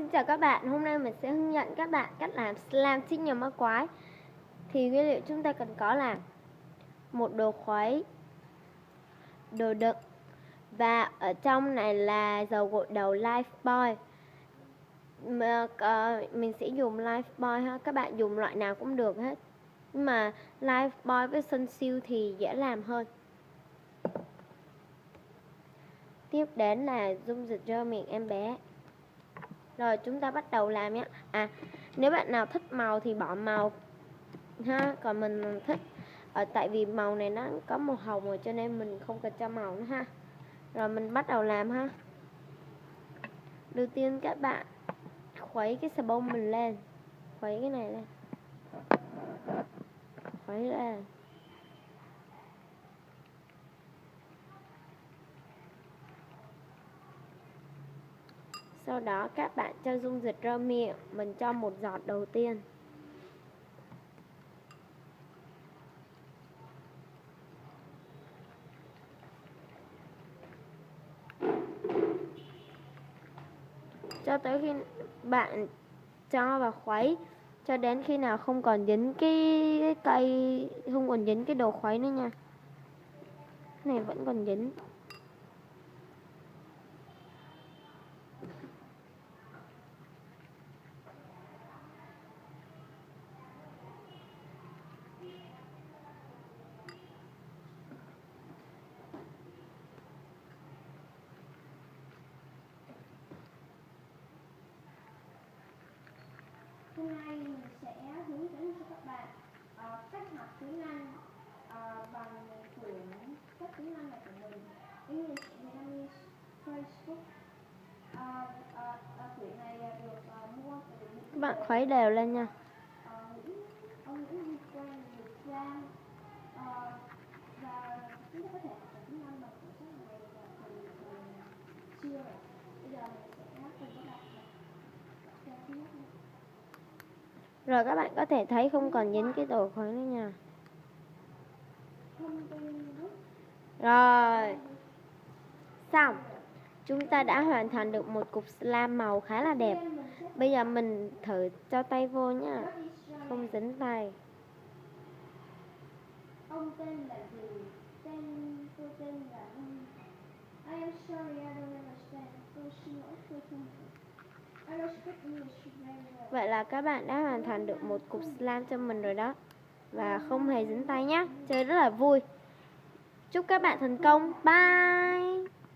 Xin chào các bạn, hôm nay mình sẽ hướng dẫn các bạn cách làm slime sinh nhờ ma quái. Thì nguyên liệu chúng ta cần có là một đồ khuấy, đồ đựng, và ở trong này là dầu gội đầu Lifebuoy. Mình sẽ dùng Lifebuoy ha, các bạn dùng loại nào cũng được hết. Nhưng mà Lifebuoy với Sunsilk thì dễ làm hơn. Tiếp đến là dung dịch cho miệng em bé. Rồi chúng ta bắt đầu làm nhé. Nếu bạn nào thích màu thì bỏ màu ha, còn mình thích tại vì màu này nó có màu hồng rồi cho nên mình không cần cho màu nữa ha. Rồi mình bắt đầu làm ha. Đầu tiên các bạn khuấy cái xà bông mình lên, khuấy cái này lên, khuấy lên. Sau đó các bạn cho dung dịch ra miệng, mình cho một giọt đầu tiên. Cho tới khi bạn cho vào khuấy cho đến khi nào không còn dính cái cây, không còn dính cái đồ khuấy nữa nha. Cái này vẫn còn dính. Hôm nay mình sẽ hướng dẫn cho các bạn cách học tiếng Anh bằng quyển sách tiếng Anh này của mình, English Vietnamese Facebook. Quyển này được mua từ các bạn khuấy đều lên nha. Ông Nguyễn Duy Quang, Việt Giang, và chúng ta có thể học tiếng Anh bằng quyển sách này từ trưa rồi. Bây giờ mình sẽ cùng các bạn theo thứ nhất. Rồi các bạn có thể thấy không còn dính cái đồ khuấy nữa nha. Rồi xong, chúng ta đã hoàn thành được một cục slime màu khá là đẹp. Bây giờ mình thử cho tay vô nhá, không dính tay. Ông tên là gì? Tôi tên là I am sorry, I don't understand. Tôi xin lỗi, tôi không hiểu. Vậy là các bạn đã hoàn thành được một cục slime cho mình rồi đó. Và không hề dính tay nhé. Chơi rất là vui. Chúc các bạn thành công. Bye.